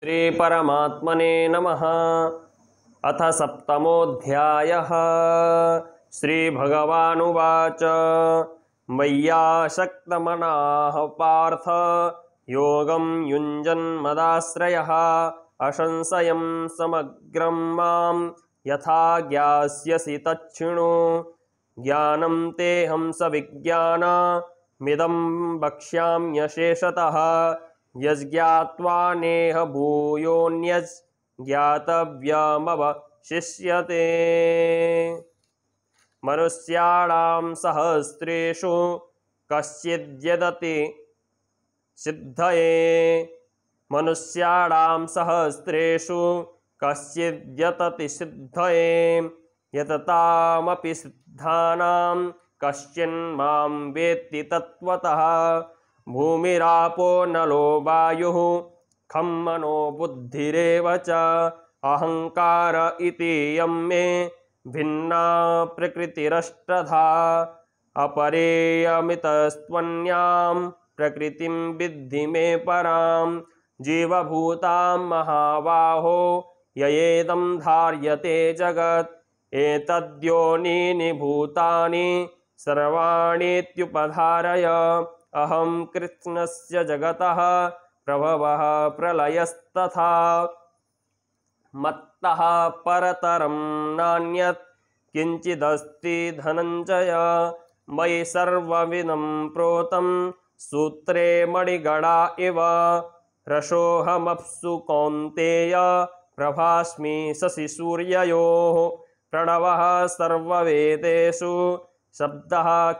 श्री परमात्मने नमः। अथ सप्तमोऽध्यायः। श्री भगवानुवाच मय्यासक्तमनाः पार्थ योगं युञ्जन्मदाश्रयः असंशयं समग्रं मां यथा ज्ञास्यसि तच्छृणु। ज्ञानं तेऽहं सविज्ञानमिदं वक्ष्याम्यशेषतः यज्ञात्वा नेह भूयोऽन्यज्ञातव्यमवशिष्यते। मनुष्याणां सहस्रेषु कश्चिद्यदति सिद्धये। मनुष्याणां सहस्रेषु कश्चिद्यतति सिद्धये। यततामपि सिद्धानां कश्चिन्मां वेत्ति तत्त्वतः। भूमिरापो नलो वायुः खं मनो बुद्धिरेव च अहंकार इति यं मे भिन्ना प्रकृतिरष्टधा। अपरेयमितस्त्वन्यां प्रकृतिं विद्धि मे परां जीवभूतां महाबाहो ययेदं धार्यते जगत्। एतद्योनीनि भूतानि सर्वाणीत्युपधारय अहं कृत्स्नस्य जगतः प्रभवः प्रलयस्तथा। मत्तः परतरं नान्यत् किञ्चिदस्ति धनञ्जय। मयि सर्वमिदं प्रोतं सूत्रे मणिगणा इव। रसोऽहमप्सु कौन्तेय प्रभास्मि शशिसूर्ययोः। प्रणवः सर्ववेदेषु शब्दः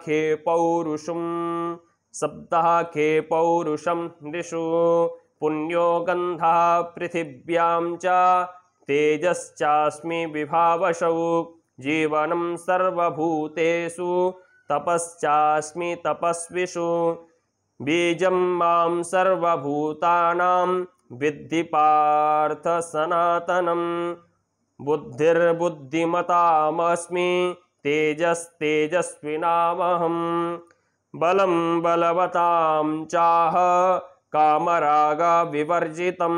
खे पौरुषं नृषु। पुण्यो गन्धः पृथिव्यां च तेजश्चास्मि विभावसौ। जीवनं सर्वभूतेषु तपश्चास्मि तपस्विषु। बीजं मां सर्वभूतानां विद्धि पार्थ सनातनं। बुद्धिर्बुद्धिमतामस्मि तेजस्तेजस्विनामहम्। बलं बलवतां चाह कामरागविवर्जितं।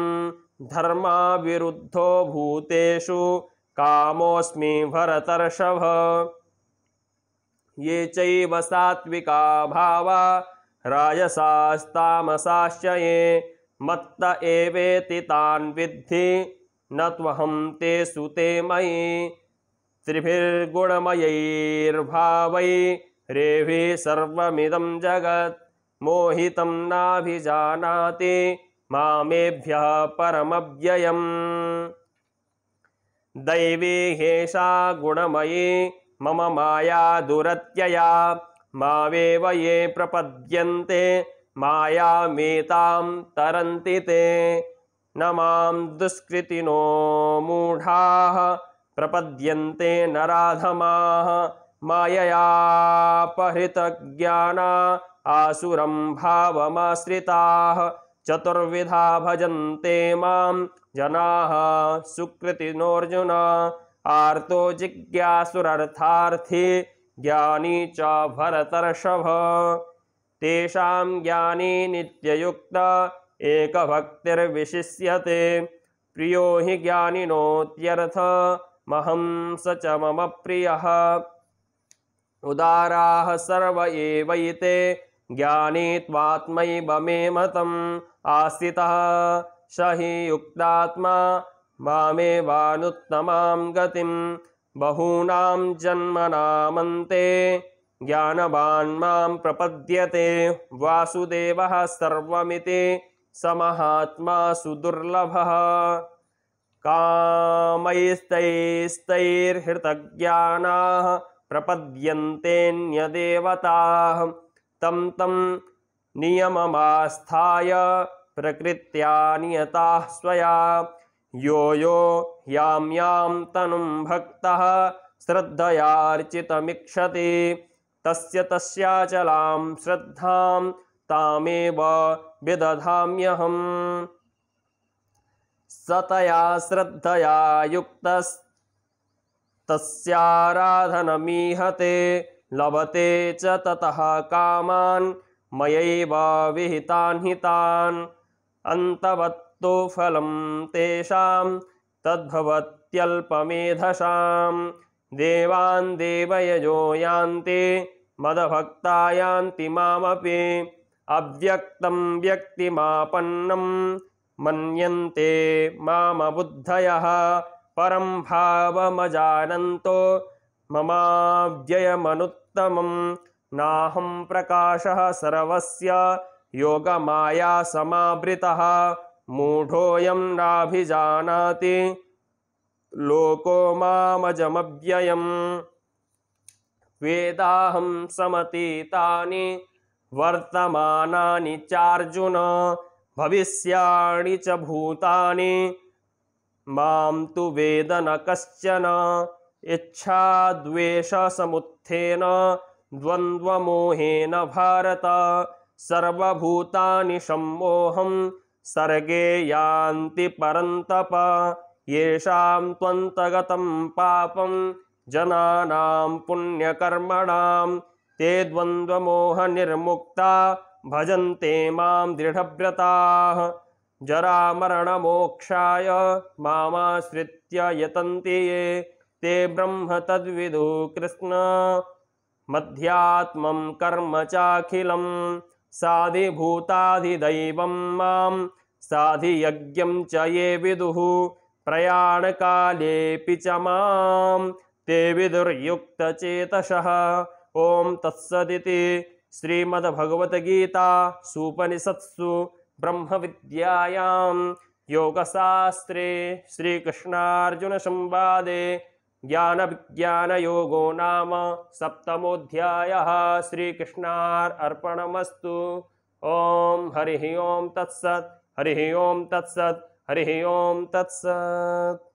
धर्माविरुद्धो भूतेषु कामोऽस्मि भरतर्षभ। ये चैव सात्विका भावा राजसास्तामसाश्च ये मत्त एवेति तान् विद्धि न त्वहं तेषु ते मयि। त्रिभिर्गुणमयैर्भावैरेभिः सर्वमिदं जगत् मोहितं नाभिजानाति मामेभ्यः परमव्ययम्। दैवी ह्येषा गुणमयी मम माया दुरत्यया। मामेव ये प्रपद्यन्ते मायामेतां तरन्ति ते। न मां दुष्कृतिनो मूढाः प्रपद्यन्ते नराधमाः। माययापहृतज्ञाना आसुरं भावमाश्रिताः। चतुर्विधा भजन्ते मां जनाः सुकृतिनोऽर्जुन। आर्तो जिज्ञासुरर्थार्थी ज्ञानी च भरतर्षभ। तेषां ज्ञानी नित्ययुक्त एकभक्तिर्विशिष्यते। प्रियो हि ज्ञानिनोत्यर्थमहं स च मम प्रियः। उदाराः सर्व एवैते ज्ञानी त्वात्मैव मे मतम् आस्थितः स हि युक्तात्मा मामेवानुत्तमां गतिं। बहूनां जन्मनामन्ते ज्ञानवान् मां प्रपद्यते। वासुदेवः सर्वमिति स महात्मा सुदुर्लभः। कामैस्तैस्तैर्हृतज्ञानाः प्रपद्यन्तेऽन्यदेवताः। तं तं नियममास्थाय प्रकृत्या नियताः स्वया। यो यो यां यां तनुं भक्तः श्रद्धयार्चितमीक्षते तस्य तस्याचलां श्रद्धां तामेव विदधाम्यहम्। सतया श्रद्धया युक्तस्तस्याराधनमीहते लभते च ततः कामान् मयैव विहितान् हितान्। अन्तवत् तत्तो फलं तेषां तद्भवत्यल्पमेधसां देवान् देवयजो यान्ति मदभक्ता यान्ति मामपि अव्यक्तं व्यक्तिमापन्नं मन्यन्ते मामबुद्धयः परं भावमजानन्तो ममाव्ययमनुत्तमं नाहं प्रकाशः सर्वस्य योगमाया समावृतः मूढोऽयं नाभिजानाति लोको मामजमव्ययम् वेदाहं समतीतानि वर्तमानानि चार्जुन भविष्याणि च भूतानि मां तु वेद न कश्चन इच्छाद्वेषसमुत्थेन द्वन्द्वमोहेन भारत सर्वभूतानि सम्मोहं सर्गे यान्ति परन्तप येषां त्वन्तगतं पापं जनानां पुण्यकर्मणां ते द्वन्द्वमोहनिर्मुक्ता भजन्ते मां दृढव्रताः जरामरणमोक्षाय मामाश्रित्य यतन्ति ये ते ब्रह्म तद्विदु कृष्ण मध्यात्मं कर्म चाखिलं साधिभूताधिदैवं मां साधियज्ञं च ये विदुः प्रयाणकालेऽपि च मां ते विदुर्युक्तचेतसः। ओं तत्सदिति श्रीमद्भगवद्गीता सूपनिषत्सु ब्रह्मविद्यायां योगशास्त्रे श्रीकृष्णार्जुनसंवादे ज्ञानविज्ञानयोगो नाम सप्तमोऽध्यायः। श्रीकृष्णार्पणमस्तु। ओं हरिः ओं तत्सत् हरिः ओं तत्सत् हरिः ओं तत्सत्।